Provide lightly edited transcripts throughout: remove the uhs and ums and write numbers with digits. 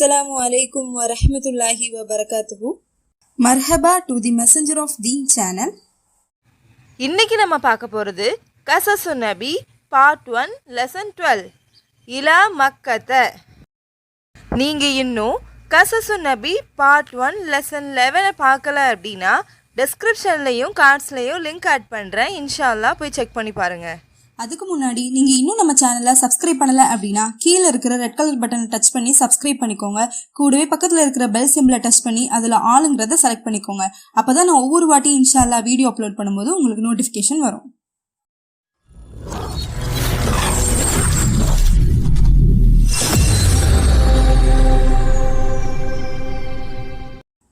Assalamu alaikum wa rahmatullahi wa barakatuhu. Marhaba to the Messenger of Deen channel. இன்னைக்கு நம்ம பார்க்க போகிறது கசசு நபி பார்ட் 1 லெசன் 12 இலா மக்கத்த. நீங்கள் இன்னும் கசசு நபி பார்ட் 1 லெசன் 11 பார்க்கல அப்படின்னா டிஸ்கிரிப்ஷன்லையும் கார்ட்ஸ்லையும் லிங்க் ஆட் பண்ணுறேன். இன்ஷா அல்லாஹ் போய் செக் பண்ணி பாருங்கள். அதுக்கு முன்னாடி நீங்கள் இன்னும் நம்ம சேனலை சப்ஸ்கிரைப் பண்ணலை அப்படின்னா கீழே இருக்கிற ரெட் கலர் பட்டனை டச் பண்ணி சப்ஸ்கிரைப் பண்ணிக்கோங்க. கூடவே பக்கத்தில் இருக்கிற பெல் சிம்பிளை டச் பண்ணி அதில் ஆளுங்கிறத செலக்ட் பண்ணிக்கோங்க. அப்போ தான் நான் ஒவ்வொரு வாட்டி இன்ஷா அல்லாஹ் வீடியோ அப்லோட் பண்ணும்போது உங்களுக்கு நோட்டிஃபிகேஷன் வரும்.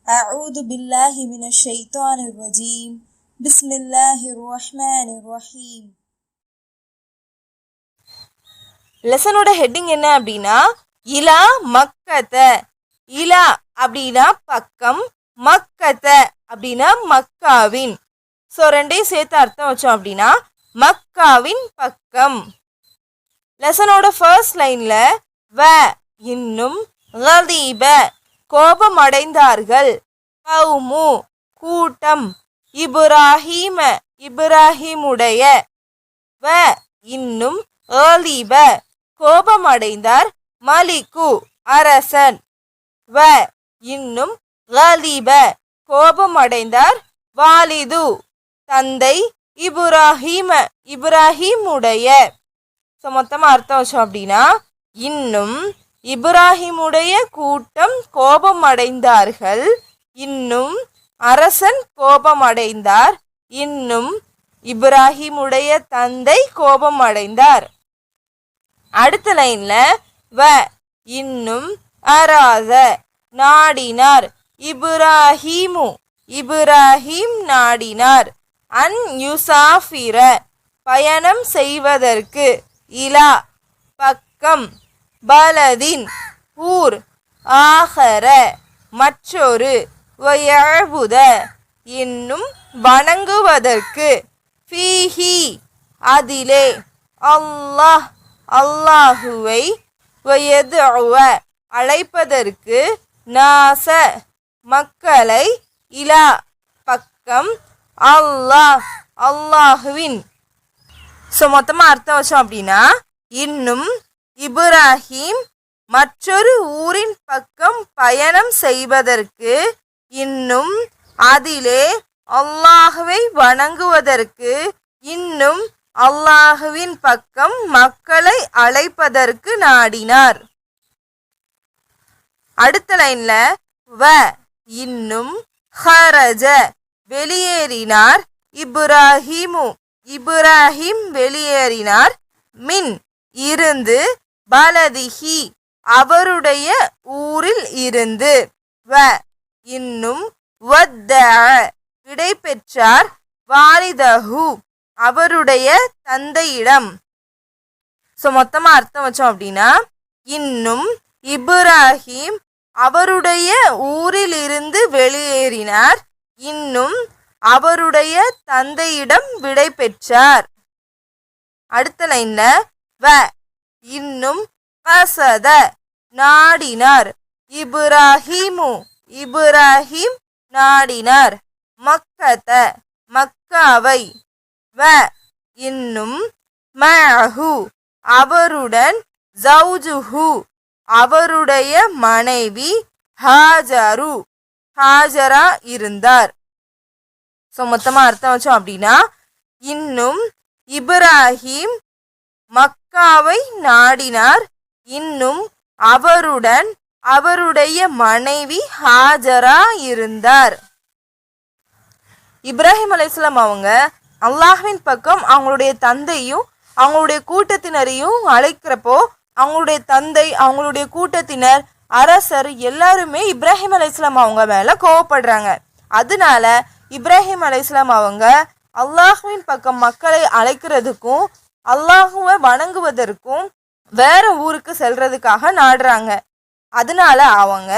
அஊது பில்லாஹி மினஷ் ஷைத்தானிர் ரஜீம். பிஸ்மில்லாஹிர் ரஹ்மானிர் ரஹீம். லெசனோட ஹெட்டிங் என்ன அப்படின்னா இலா மக்கத்த. இலா அப்படின்னா பக்கம், மக்கத்த அப்படின்னா மக்காவின். ஸோ ரெண்டையும் சேர்த்து அர்த்தம் வச்சோம் அப்படின்னா மக்காவின் பக்கம். லெசனோட ஃபர்ஸ்ட் லைன்ல வ இன்னும் கதீப கோபம் அடைந்தார்கள், கௌமு கூட்டம், இப்ராஹீம இப்ராஹிமுடைய, வ இன்னும் கதீப கோபம் அடைந்தார், மலிக்கு அரசன், வ இன்னும் கதீப கோபம் அடைந்தார், வாலிது தந்தை, இப்ராஹீம இப்ராஹிமுடைய. ஸோ மொத்தமாக அர்த்தம் வச்சோம் அப்படின்னா இன்னும் இப்ராஹிமுடைய கூட்டம் கோபம் அடைந்தார்கள், இன்னும் அரசன் கோபம் அடைந்தார், இன்னும் இப்ராஹிமுடைய தந்தை கோபம் அடைந்தார். அடுத்த லைன்ல வ இன்னும் அராத நாடினார், இப்ராஹீமு இப்ராஹிம் நாடினார், அன் யுசாஃபிர பயணம் செய்வதற்கு, இலா பக்கம், பலதின் ஊர், ஆஹர மற்றொரு, வயபுத இன்னும் வணங்குவதற்கு, ஃபீஹி அதிலே, அல்லாஹ் அல்லாஹுவை, வயதுவ அழைப்பதற்கு, நாச மக்களை, இலா பக்கம், அல்லாஹ் அல்லாஹுவின். ஸோ மொத்தமாக அர்த்தம் வச்சோம் அப்படின்னா இன்னும் இப்ராஹிம் மற்றொரு ஊரின் பக்கம் பயணம் செய்வதற்கு, இன்னும் அதிலே அல்லாஹுவை வணங்குவதற்கு, இன்னும் அல்லாஹுவின் பக்கம் மக்களை அழைப்பதற்கு நாடினார். அடுத்த லைன்ல வ இன்னும் ஹரஜ வெளியேறினார், இப்ராஹிமு இப்ராஹிம் வெளியேறினார், மின் இருந்து, பலதிஹி அவருடைய ஊரில் இருந்து, வ இன்னும் வத்த விடை பெற்றார், வாலிதஹு அவருடைய தந்தையிடம். ஸோ மொத்தமாக அர்த்தம் வச்சோம் அப்படின்னா இன்னும் இப்ராஹிம் அவருடைய ஊரில் இருந்து வெளியேறினார், இன்னும் அவருடைய தந்தையிடம் விடை பெற்றார். அடுத்த லைன்ல வ இன்னும் கசத நாடினார், இப்ராஹிமு இப்ராஹிம் நாடினார், மக்கத்த மக்காவை, வ இன்னும் மஅஹு அவருடன், ஜௌஜுஹு அவருடைய மனைவி, ஹாஜரு ஹாஜரா இருந்தார். ஸோ மொத்தமாக அர்த்தம் வச்சோம் அப்படின்னா இன்னும் இப்ராஹிம் மக்காவை நாடினார், இன்னும் அவருடன் அவருடைய மனைவி ஹாஜரா இருந்தார். இப்ராஹிம் அலைஹிஸ்ஸலாம் அவங்க அல்லாஹ்வின் பக்கம் அவங்களுடைய தந்தையும் அவங்களுடைய கூட்டத்தினரையும் அழைக்கிறப்போ அவங்களுடைய தந்தை, அவங்களுடைய கூட்டத்தினர், அரசர் எல்லாருமே இப்ராஹிம் அலைஹிஸ்ஸலாம் அவங்க மேலே கோவப்படுறாங்க. அதனால இப்ராஹிம் அலைஹிஸ்ஸலாம் அவங்க அல்லாஹ்வின் பக்கம் மக்களை அழைக்கிறதுக்கும் அல்லாஹுவை வணங்குவதற்கும் வேற ஊருக்கு செல்றதுக்காக நாடுறாங்க. அதனால அவங்க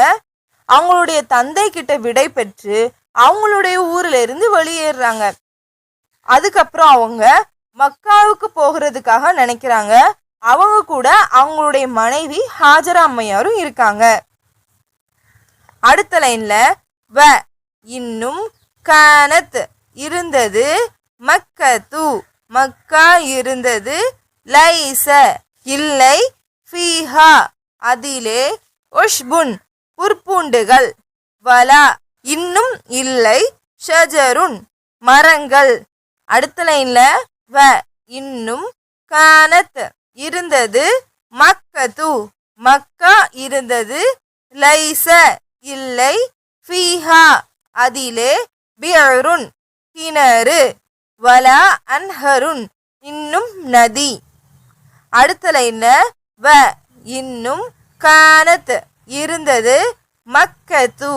அவங்களுடைய தந்தை கிட்ட விடை பெற்று அவங்களுடைய ஊர்ல இருந்து வெளியேறாங்க. அதுக்கப்புறம் அவங்க மக்காவுக்கு போகிறதுக்காக நினைக்கிறாங்க. அவங்க கூட அவங்களுடைய மனைவி ஹாஜரா அம்மையாரும் இருக்காங்க. அடுத்த லைன்ல வ இன்னும் கானத் இருந்தது மக்கத்து மக்கா இருந்தது லைஸ இல்லை ஃபீஹா அதிலே உஷ்புன் புற்பூண்டுகள் வலா இன்னும் இல்லை ஷஜருன் மரங்கள். அடுத்த லைன்ல வ இன்னும் கானத் இருந்தது மக்கத்து மக்கா இருந்தது லைஸ இல்லை ஃபீஹா அதிலே பியருன் கிணறு வலா அன்ஹருன் இன்னும் நதி. அடுத்த லைன்ல வ இன்னும் கானத் இருந்தது மக்கத்து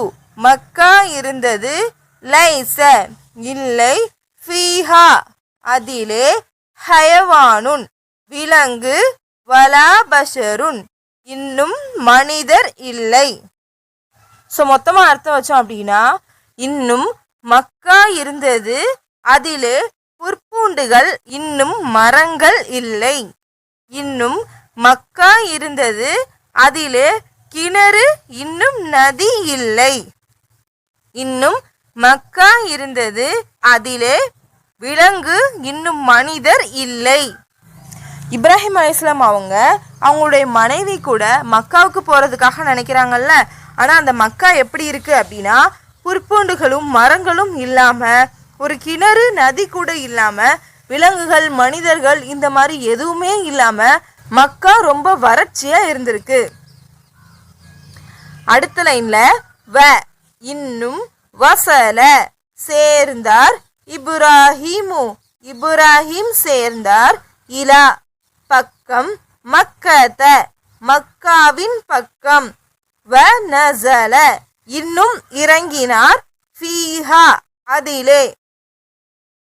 மக்கா இருந்தது லைஸ இல்லை ஃபீஹா அதிலே ஹயவானுன் விலங்கு வலா பஷருன் இன்னும் மனிதர் இல்லை. ஸோ மொத்தமாக அர்த்தம் வச்சோம் அப்படின்னா இன்னும் மக்கா இருந்தது அதிலே புற்பூண்டுகள் இன்னும் மரங்கள் இல்லை. இன்னும் மக்கா இருந்தது அதிலே கிணறு இன்னும் நதி இல்லை. இன்னும் மக்கா இருந்தது அதிலே விலங்கு இன்னும் மனிதர் இல்லை. இப்ராஹிம் அலைஹிஸ்ஸலாம் அவங்களுடைய மனைவி கூட மக்காவுக்கு போகிறதுக்காக நினைக்கிறாங்கல்ல. ஆனால் அந்த மக்கா எப்படி இருக்குது அப்படின்னா புற்பூண்டுகளும் மரங்களும் இல்லாமல் ஒரு கிணறு நதி கூட இல்லாமல் விலங்குகள் மனிதர்கள் இந்த மாதிரி எதுவுமே இல்லாமல் மக்கா ரொம்ப வறட்சியாக இருந்திருக்கு. அடுத்த லைன்ல வ இன்னும் வசல சேர்ந்தார் இப்ராஹிமு இப்ராஹிம் சேர்ந்தார் இலா பக்கம் மக்கத மக்காவின் பக்கம் வ நஸல இன்னும் இறங்கினார் ஃபீஹா அதிலே.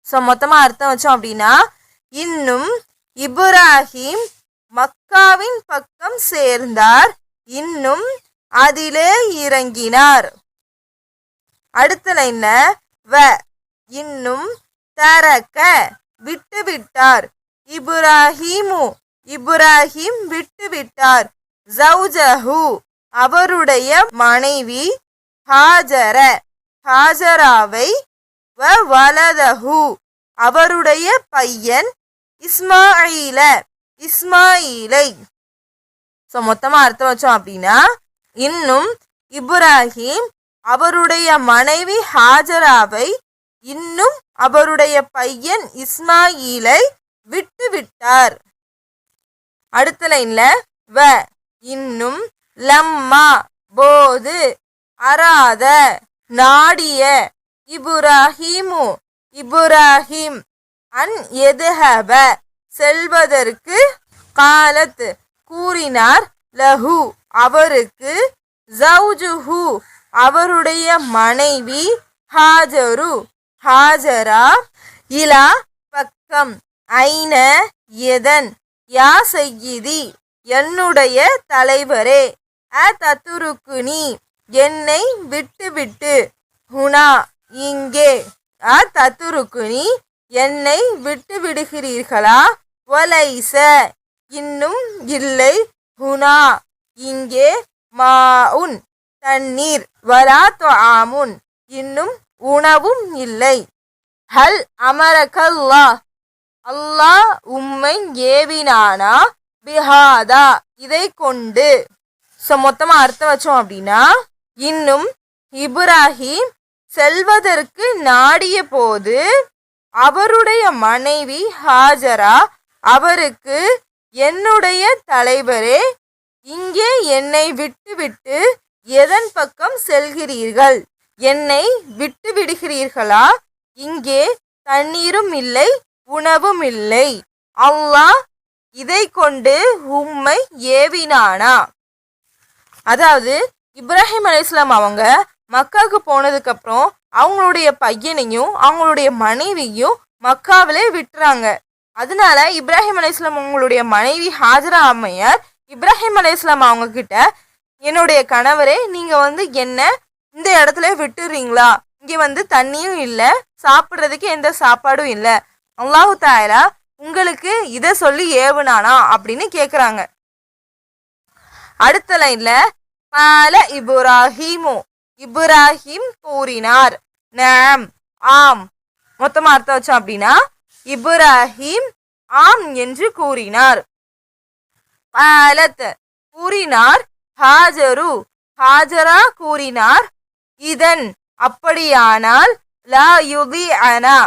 ஸோ மொத்தமாக அர்த்தம் வச்சோம் அப்படின்னா இன்னும் இப்ராஹிம் மக்காவின் பக்கம் சேர்ந்தார் இன்னும் அதிலே இறங்கினார். அடுத்த லைன்ல வ இன்னும் தரக்க விட்டுவிட்டார் இப்ராஹிமு இப்ராஹிம் விட்டுவிட்டார் ஜௌஜஹு அவருடைய மனைவி ஹாஜர ஹாஜராவை வ வலதஹு அவருடைய பையன் இஸ்மாயில இஸ்மாயிலை. ஸோ மொத்தமாக அர்த்தம் வச்சோம் அப்படின்னா இன்னும் இப்ராஹிம் அவருடைய மனைவி ஹாஜராவை இன்னும் அவருடைய பையன் இஸ்மாயிலை விட்டு விட்டார். அடுத்த லைன்ல வ இன்னும் லம்மா போது அராத நாடிய இப்ராஹிமு இப்ராஹிம் அன் எதுஹப செல்வதற்கு காலத் கூறினார் லஹு அவருக்கு ஜௌஜுஹு அவருடைய மனைவி ஹாஜரு ஹாஜரா இலா பக்கம் ஐன எதன் யா சையிதி என்னுடைய தலைவரே அ தத்துருக்குனி என்னை விட்டுவிட்டு ஹுனா இங்கே அ தத்துருக்குனி என்னை விட்டு விடுகிறீர்களா வலைச இன்னும் இல்லை ஹுனா இங்கே மாஉன் தண்ணீர் வலா துஆமுன் இன்னும் உணவும் இல்லை. ஹல் அமரகல்லா அல்லாஹ் உம்மை ஏவினானா பிஹாதா இதை கொண்டு. ஸோ மொத்தமாக அர்த்தம் வச்சோம் அப்படின்னா இன்னும் இப்ராஹிம் செல்வதற்கு நாடிய போது அவருடைய மனைவி ஹாஜரா அவருக்கு என்னுடைய தலைவரே இங்கே என்னை விட்டுவிட்டு எதன் பக்கம் செல்கிறீர்கள் என்னை விட்டு விடுகிறீர்களா இங்கே தண்ணீரும் இல்லை உணவும் இல்லை அல்லாஹ் இதை கொண்டு உம்மை ஏவினானா. அதாவது இப்ராஹிம் அலைஹிஸ்ஸலாம் அவங்க மக்காவுக்கு போனதுக்கப்புறம் அவங்களுடைய பையனையும் அவங்களுடைய மனைவியும் மக்காவிலே விட்டுறாங்க. அதனால இப்ராஹிம் அலைஹிஸ்ஸலாம் அவங்களுடைய மனைவி ஹாஜரா அம்மையார் இப்ராஹிம் அலைஹிஸ்ஸலாம் அவங்க கிட்ட என்னுடைய கணவரே நீங்க என்ன இந்த இடத்துல விட்டுறீங்களா இங்க தண்ணியும் இல்லை சாப்பிட்றதுக்கு எந்த சாப்பாடும் இல்லை அல்லாஹு தஆலா உங்களுக்கு இதை சொல்லி ஏவுனானா அப்படின்னு கேட்குறாங்க. அடுத்த லைன்ல கால இப்ராஹிமு இப்ராஹிம் கூறினார். நாம், ஆம். மொத்தமா அர்த்தம் வச்சோம் அப்படின்னா இப்ராஹிம் ஆம் என்று கூறினார். பாலத் கூறினார். ஹாஜரு ஹாஜரா கூறினார். இதன் அப்படியானால் லா யுதிஅனா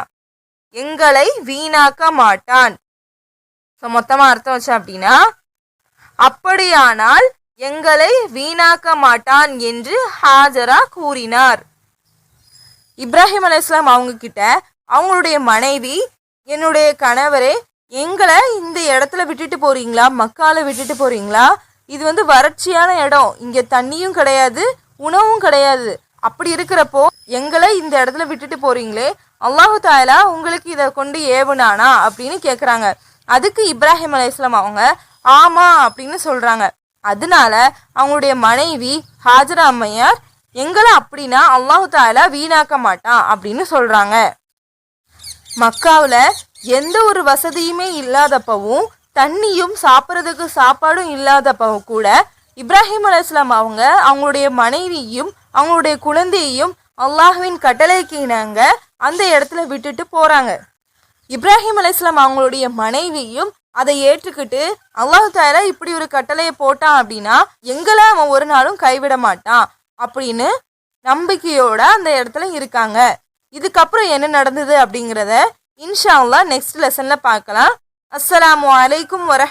எங்களை வீணாக்க மாட்டான். மொத்தமா அர்த்தம் வச்சோம் அப்படின்னா அப்படியானால் எங்களை வீணாக்க மாட்டான் என்று ஹாஜரா கூறினார். இப்ராஹிம் அலைஹிஸ்ஸலாம் அவங்க கிட்ட அவங்களுடைய மனைவி, என்னுடைய கணவரே, எங்களை இந்த இடத்துல விட்டுட்டு போறீங்களா, மக்கால விட்டுட்டு போறீங்களா? இது வறட்சியான இடம், இங்க தண்ணியும் கிடையாது, உணவும் கிடையாது. அப்படி இருக்கிறப்போ எங்களை இந்த இடத்துல விட்டுட்டு போறீங்களே, அல்லாஹு தாலா உங்களுக்கு இதை கொண்டு ஏவுனானா அப்படின்னு கேட்குறாங்க. அதுக்கு இப்ராஹிம் அலைஹிஸ்ஸலாம் அவங்க ஆமா அப்படின்னு சொல்றாங்க. அதனால அவங்களுடைய மனைவி ஹாஜரா அம்மையார் எங்களை அப்படின்னா அல்லாஹு தாலா வீணாக்க மாட்டான் அப்படின்னு சொல்றாங்க. மக்காவில் எந்த ஒரு வசதியுமே இல்லாதப்பவும், தண்ணியும் சாப்பிட்றதுக்கு சாப்பாடும் இல்லாதப்பவும் கூட இப்ராஹிம் அலைஹிஸ்ஸலாம் அவங்க அவங்களுடைய மனைவியும் அவங்களுடைய குழந்தையையும் அல்லாஹ்வின் கட்டளைக்கு இணங்க அந்த இடத்துல விட்டுட்டு போறாங்க. இப்ராஹிம் அலைஹிஸ்ஸலாம் அவங்களுடைய மனைவியும் அதை ஏற்றுக்கிட்டு அல்லாஹ் தஆலா இப்படி ஒரு கட்டளையை போட்டான் அப்படின்னா எங்களை அவன் ஒரு நாளும் கைவிட மாட்டான் அப்படின்னு நம்பிக்கையோட அந்த இடத்துல இருக்காங்க. இதுக்கப்புறம் என்ன நடந்தது அப்படிங்கிறத இன்ஷா அல்லாஹ் நெக்ஸ்ட் லெசன்ல பார்க்கலாம். அஸ்ஸலாமு அலைக்கும் வரஹ்மத்துல்லாஹி